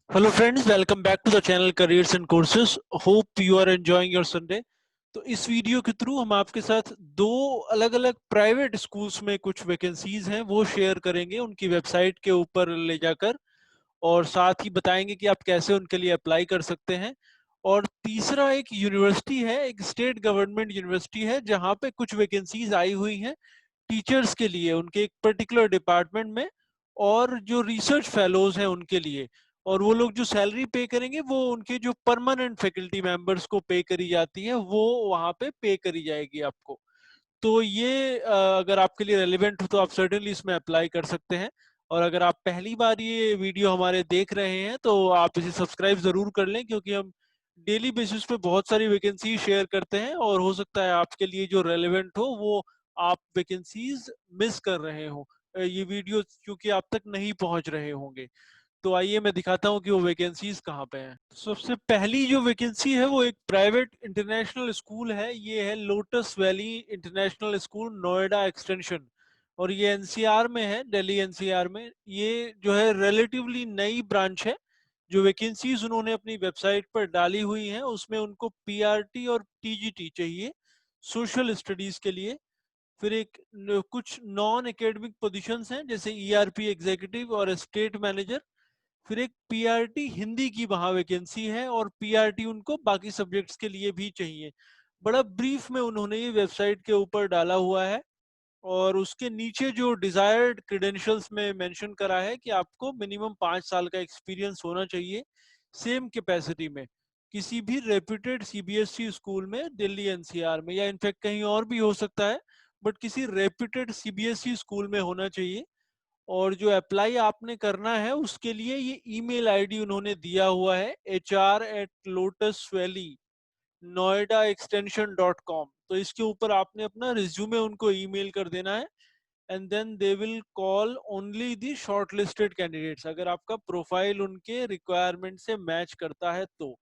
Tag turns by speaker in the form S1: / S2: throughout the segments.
S1: Hello friends, welcome back to the channel Careers and Courses. Hope you are enjoying your Sunday. तो इस video के through हम आपके साथ दो अलग अलग प्राइवेट स्कूल्स में कुछ वैकेंसीज हैं वो शेयर करेंगे उनकी वेबसाइट के ऊपर ले जाकर, और साथ ही बताएंगे कि आप कैसे उनके लिए अप्लाई कर सकते हैं। और तीसरा एक यूनिवर्सिटी है, एक स्टेट गवर्नमेंट यूनिवर्सिटी है जहाँ पे कुछ वैकेंसीज आई हुई हैं टीचर्स के लिए उनके एक पर्टिकुलर डिपार्टमेंट में, और जो रिसर्च फेलोज हैं उनके लिए। और वो लोग जो सैलरी पे करेंगे वो उनके जो परमानेंट फैकल्टी मेंबर्स को पे करी जाती है, वो वहाँ पे पे करी जाएगी आपको। तो ये अगर आपके लिए रेलिवेंट हो तो आप सर्टेनली इसमें अप्लाई कर सकते हैं। और अगर आप पहली बार ये वीडियो हमारे देख रहे हैं तो आप इसे सब्सक्राइब जरूर कर लें, क्योंकि हम डेली बेसिस पे बहुत सारी वैकेंसी शेयर करते हैं, और हो सकता है आपके लिए जो रेलेवेंट हो वो आप वैकेंसीज मिस कर रहे हो, ये वीडियो क्योंकि आप तक नहीं पहुंच रहे होंगे। तो आइए मैं दिखाता हूँ कि वो वैकेंसीज कहाँ पे हैं। सबसे पहली जो वैकेंसी है वो एक प्राइवेट इंटरनेशनल स्कूल है, ये है lotus valley international school Noida extension. और ये एनसीआर में है, दिल्ली एनसीआर में। ये जो है रिलेटिवली नई ब्रांच है। जो वैकेंसीज उन्होंने अपनी वेबसाइट पर डाली हुई हैं उसमें उनको पीआरटी और टीजीटी चाहिए सोशल स्टडीज के लिए। फिर कुछ नॉन एकेडमिक पोजीशंस हैं जैसे ईआरपी एग्जीक्यूटिव और स्टेट मैनेजर। फिर एक पीआरटी हिंदी की वहां वैकेंसी है, और पीआरटी उनको बाकी सब्जेक्ट्स के लिए भी चाहिए। बड़ा ब्रीफ में उन्होंने ये वेबसाइट के ऊपर डाला हुआ है, और उसके नीचे जो डिजायर्ड क्रेडेंशियल्स में मेंशन करा है कि आपको मिनिमम 5 साल का एक्सपीरियंस होना चाहिए सेम कैपेसिटी में किसी भी रेप्यूटेड सीबीएसई स्कूल में दिल्ली एनसीआर में, या इनफैक्ट कहीं और भी हो सकता है, बट किसी रेप्यूटेड सीबीएसई स्कूल में होना चाहिए। और जो अप्लाई आपने करना है उसके लिए ये ईमेल आईडी उन्होंने दिया हुआ है hr@lotusvalley नोएडा एक्सटेंशन .com। तो इसके ऊपर आपने अपना रिज्यूमे उनको ईमेल कर देना है, and then they will call only the shortlisted candidates. अगर आपका प्रोफाइल उनके रिक्वायरमेंट से मैच करता है तो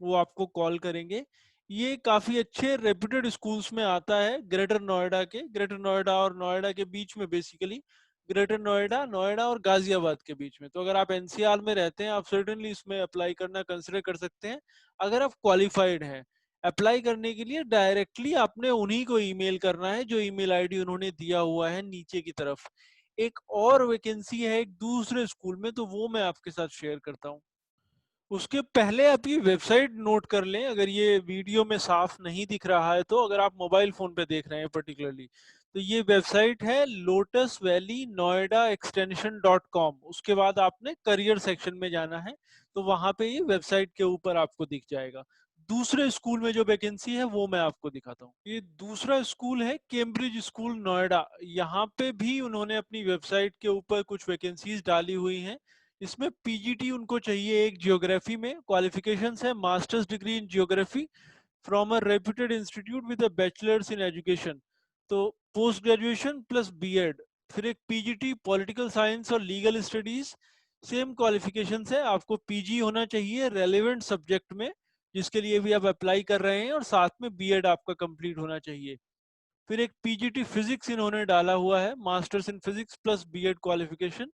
S1: वो आपको कॉल करेंगे। ये काफी अच्छे रेप्यूटेड स्कूल्स में आता है, ग्रेटर नोएडा के, ग्रेटर नोएडा और नोएडा के बीच में बेसिकली, ग्रेटर नोएडा, नोएडा और गाजियाबाद के बीच में। तो अगर आप एनसीआर में रहते हैं आप सर्टेनली इसमें अप्लाई करना कंसिडर कर सकते हैं अगर आप क्वालिफाइड हैं। अप्लाई करने के लिए डायरेक्टली आपने उन्हीं को ईमेल करना है जो ईमेल आईडी उन्होंने दिया हुआ है नीचे की तरफ। एक और वैकेंसी है एक दूसरे स्कूल में, तो वो मैं आपके साथ शेयर करता हूँ। उसके पहले आप ये वेबसाइट नोट कर लें, अगर ये वीडियो में साफ नहीं दिख रहा है तो, अगर आप मोबाइल फोन पे देख रहे हैं पर्टिकुलरली, तो ये वेबसाइट है lotus valley Noida extension .com। उसके बाद आपने करियर सेक्शन में जाना है, तो वहां पे ये वेबसाइट के ऊपर आपको दिख जाएगा। दूसरे स्कूल में जो वैकेंसी है वो मैं आपको दिखाता हूँ। ये दूसरा स्कूल है कैम्ब्रिज स्कूल नोएडा। यहाँ पे भी उन्होंने अपनी वेबसाइट के ऊपर कुछ वैकेंसीज डाली हुई हैं। इसमें पीजीटी उनको चाहिए एक जियोग्राफी में, क्वालिफिकेशंस है masters degree in geography from a reputed institute with a bachelors in education, तो पोस्ट ग्रेजुएशन प्लस बीएड। फिर एक पीजीटी पॉलिटिकल साइंस और लीगल स्टडीज, सेम क्वालिफिकेशंस है, आपको पीजी होना चाहिए रेलेवेंट सब्जेक्ट में जिसके लिए भी आप अप्लाई कर रहे हैं, और साथ में बीएड आपका कंप्लीट होना चाहिए। फिर एक पीजीटी फिजिक्स इन्होंने डाला हुआ है, masters in physics plus BEd qualification.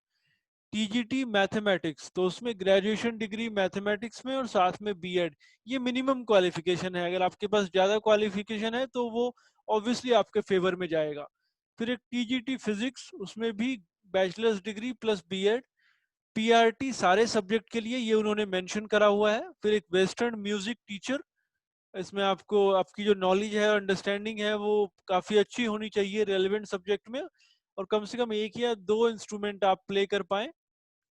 S1: TGT mathematics, तो उसमें ग्रेजुएशन डिग्री मैथमेटिक्स में और साथ में बीएड। ये मिनिमम क्वालिफिकेशन है, अगर आपके पास ज्यादा क्वालिफिकेशन है तो वो ऑब्वियसली आपके फेवर में जाएगा। फिर एक टीजीटी फिजिक्स, उसमें भी bachelors degree plus BEd. PRT सारे सब्जेक्ट के लिए ये उन्होंने मेंशन करा हुआ है। फिर एक वेस्टर्न म्यूजिक टीचर, इसमें आपको आपकी जो नॉलेज है अंडरस्टैंडिंग है वो काफी अच्छी होनी चाहिए रेलेवेंट सब्जेक्ट में, और कम से कम एक या दो इंस्ट्रूमेंट आप प्ले कर पाए।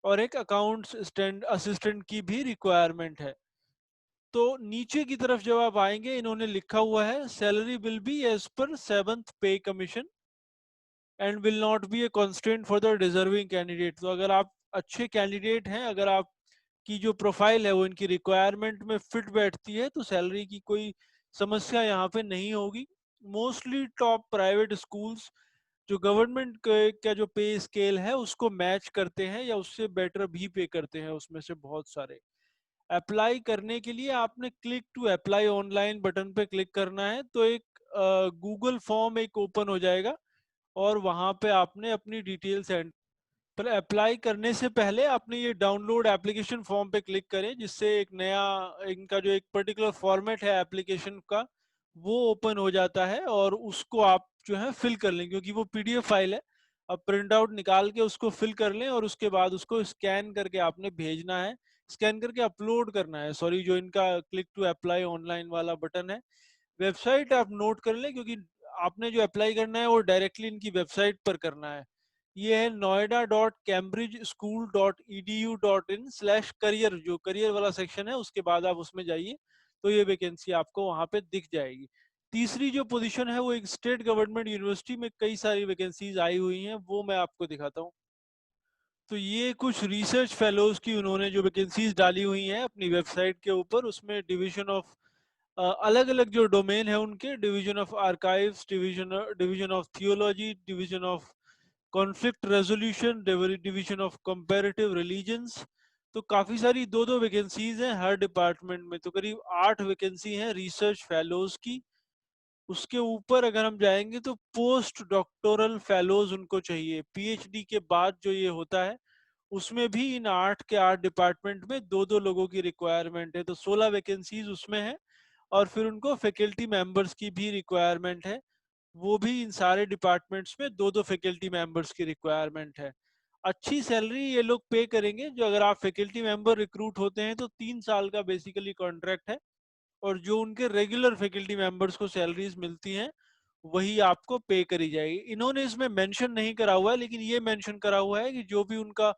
S1: और एक अकाउंट्स स्टैंड असिस्टेंट की भी रिक्वायरमेंट है। तो नीचे की तरफ जब आप आएंगे इन्होंने लिखा हुआ है salary will be as per 7th पे commission and will not be a constant for the deserving candidate. तो अगर आप अच्छे कैंडिडेट हैं, अगर आप की जो प्रोफाइल है वो इनकी रिक्वायरमेंट में फिट बैठती है, तो सैलरी की कोई समस्या यहाँ पे नहीं होगी। मोस्टली टॉप प्राइवेट स्कूल्स जो गवर्नमेंट का जो पे स्केल है उसको मैच करते हैं या उससे बेटर भी पे करते हैं उसमें से बहुत सारे। अप्लाई करने के लिए आपने click to apply online button पे क्लिक करना है, तो एक गूगल फॉर्म एक ओपन हो जाएगा, और वहां पे आपने अपनी डिटेल्स पर अप्लाई करने से पहले आपने ये डाउनलोड एप्लीकेशन फॉर्म पे क्लिक करें, जिससे एक नया इनका जो एक पर्टिकुलर फॉर्मेट है एप्लीकेशन का वो ओपन हो जाता है, और उसको आप जो है फिल कर लें, क्योंकि वो पीडीएफ फाइल है। अब प्रिंट आउट निकाल के उसको फिल कर लें, और उसके बाद उसको स्कैन करके आपने भेजना है, स्कैन करके अपलोड करना है। सॉरी, जो इनका क्लिक टू अप्लाई ऑनलाइन वाला बटन है, वेबसाइट आप नोट कर लें, क्योंकि आपने जो अप्लाई करना है वो डायरेक्टली इनकी वेबसाइट पर करना है। ये है noida.cambridgeschool.edu.in/career, जो करियर वाला सेक्शन है उसके बाद आप उसमें जाइए, तो ये वैकेंसी आपको वहां पे दिख जाएगी। तीसरी जो पोजीशन है वो एक स्टेट गवर्नमेंट यूनिवर्सिटी में कई सारी वैकेंसीज आई हुई हैं, वो मैं आपको दिखाता हूँ। तो ये कुछ रिसर्च फेलोज की उन्होंने जो वैकेंसीज डाली हुई हैं अपनी वेबसाइट के ऊपर, उसमें डिवीजन ऑफ अलग अलग जो डोमेन है उनके, division of archives, division of theology, division of conflict resolution, division of comparative religions. तो काफी सारी दो दो वैकेंसीज हैं हर डिपार्टमेंट में, तो करीब 8 वैकेंसी हैं रिसर्च फेलोज की। उसके ऊपर अगर हम जाएंगे तो पोस्ट डॉक्टोरल फेलोज उनको चाहिए, पीएचडी के बाद जो ये होता है, उसमें भी इन 8 के 8 डिपार्टमेंट में दो दो लोगों की रिक्वायरमेंट है, तो 16 वैकेंसीज उसमें है। और फिर उनको फैकल्टी मेंबर्स की भी रिक्वायरमेंट है, वो भी इन सारे डिपार्टमेंट्स में दो दो फैकल्टी मेंबर्स की रिक्वायरमेंट है। अच्छी सैलरी ये लोग पे करेंगे, जो अगर आप फैकल्टी मेंबर रिक्रूट होते हैं तो 3 साल का बेसिकली कॉन्ट्रैक्ट है, और जो उनके रेगुलर फैकल्टी मेंबर्स को सैलरीज मिलती हैं वही आपको पे करी जाएगी। इन्होंने इसमें मेंशन नहीं करा हुआ है, लेकिन ये मेंशन करा हुआ है कि जो भी उनका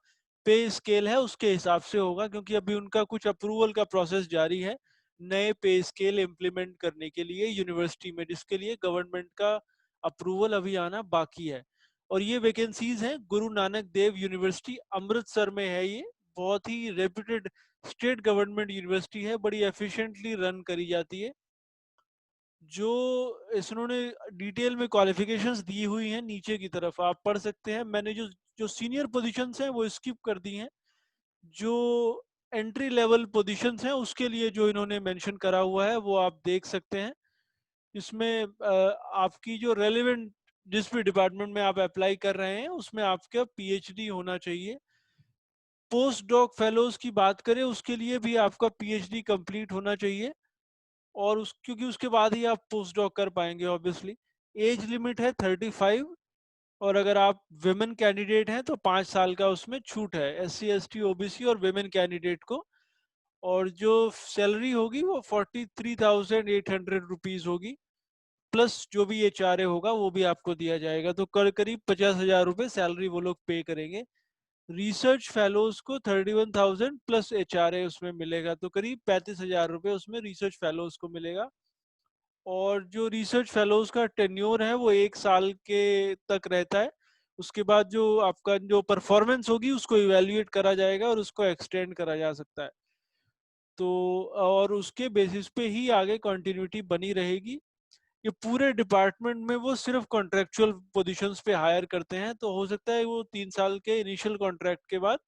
S1: पे स्केल है उसके हिसाब से होगा, क्योंकि अभी उनका कुछ अप्रूवल का प्रोसेस जारी है नए पे स्केल इम्प्लीमेंट करने के लिए यूनिवर्सिटी में, जिसके लिए गवर्नमेंट का अप्रूवल अभी आना बाकी है। और ये वैकेंसीज हैं गुरु नानक देव यूनिवर्सिटी अमृतसर में है। ये बहुत ही रेप्यूटेड स्टेट गवर्नमेंट यूनिवर्सिटी है, बड़ी एफिशिएंटली रन करी जाती है। जो इन्होंने डिटेल में क्वालिफिकेशंस दी हुई हैं नीचे की तरफ आप पढ़ सकते हैं। मैंने जो जो सीनियर पोजीशंस हैं वो स्किप कर दी हैं। जो एंट्री लेवल पोजीशंस हैं उसके लिए जो इन्होंने मेंशन करा हुआ है वो आप देख सकते हैं। इसमें आपकी जो रेलेवेंट जिस भी डिपार्टमेंट में आप अप्लाई कर रहे हैं उसमें आपका पीएचडी होना चाहिए। पोस्ट डॉक फेलोज की बात करें उसके लिए भी आपका पीएचडी कंप्लीट होना चाहिए, और उस क्योंकि उसके बाद ही आप पोस्ट डॉक कर पाएंगे ऑब्वियसली। एज लिमिट है 35, और अगर आप विमेन कैंडिडेट हैं तो 5 साल का उसमें छूट है एससी एसटी ओबीसी और विमेन कैंडिडेट को। और जो सैलरी होगी वो 43,800 रुपीज होगी, प्लस जो भी एच आर ए होगा वो भी आपको दिया जाएगा, तो कर करीब 50,000 रुपये सैलरी वो लोग पे करेंगे। रिसर्च फेलोज को 31,000 प्लस एच आर ए उसमें मिलेगा, तो करीब 35,000 रुपये उसमें रिसर्च फेलोज को मिलेगा। और जो रिसर्च फेलोज का टेन्योर है वो 1 साल के तक रहता है। उसके बाद जो आपका जो परफॉर्मेंस होगी उसको इवेल्युएट करा जाएगा और उसको एक्सटेंड करा जा सकता है। तो और उसके बेसिस पे ही आगे कंटिन्यूटी बनी रहेगी। ये पूरे डिपार्टमेंट में वो सिर्फ कॉन्ट्रेक्चुअल पोजीशंस पे हायर करते हैं, तो हो सकता है वो 3 साल के इनिशियल कॉन्ट्रैक्ट के बाद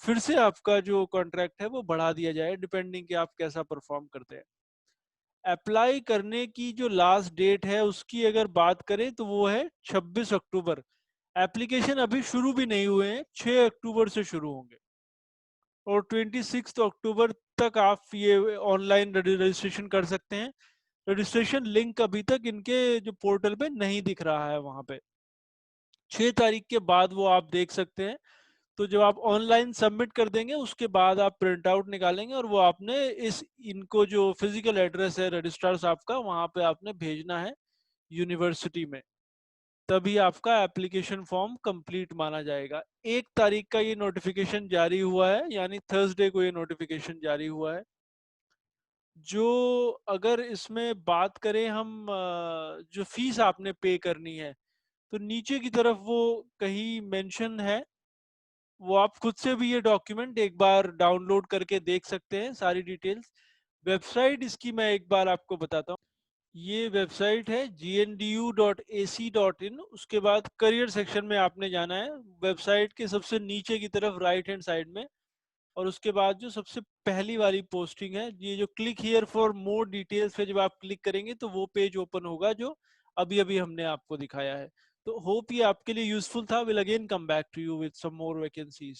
S1: फिर से आपका जो कॉन्ट्रैक्ट है वो बढ़ा दिया जाए, डिपेंडिंग कि आप कैसा परफॉर्म करते हैं। अप्लाई करने की जो लास्ट डेट है उसकी अगर बात करें तो वो है 26 अक्टूबर। एप्लीकेशन अभी शुरू भी नहीं हुए हैं, 6 अक्टूबर से शुरू होंगे, और 26 अक्टूबर तक आप ये ऑनलाइन रजिस्ट्रेशन कर सकते हैं। रजिस्ट्रेशन लिंक अभी तक इनके जो पोर्टल पे नहीं दिख रहा है वहां पे, 6 तारीख के बाद वो आप देख सकते हैं। तो जब आप ऑनलाइन सबमिट कर देंगे उसके बाद आप प्रिंट आउट निकालेंगे और वो आपने इस इनको जो फिजिकल एड्रेस है रजिस्ट्रार साहब का वहां पे आपने भेजना है यूनिवर्सिटी में, तभी आपका एप्लीकेशन फॉर्म कंप्लीट माना जाएगा। 1 तारीख का ये नोटिफिकेशन जारी हुआ है, यानी थर्सडे को ये नोटिफिकेशन जारी हुआ है। जो अगर इसमें बात करें हम जो फीस आपने पे करनी है, तो नीचे की तरफ वो कहीं मेंशन है, वो आप खुद से भी ये डॉक्यूमेंट एक बार डाउनलोड करके देख सकते हैं सारी डिटेल्स। वेबसाइट इसकी मैं एक बार आपको बताता हूँ। ये वेबसाइट है gnu.ac.in। उसके बाद करियर सेक्शन में आपने जाना है, वेबसाइट के सबसे नीचे की तरफ राइट हैंड साइड में, और उसके बाद जो सबसे पहली वाली पोस्टिंग है, ये जो click here for more details पे जब आप क्लिक करेंगे तो वो पेज ओपन होगा जो अभी अभी हमने आपको दिखाया है। तो होप ये आपके लिए यूजफुल था. Will again come back to you with some more vacancies.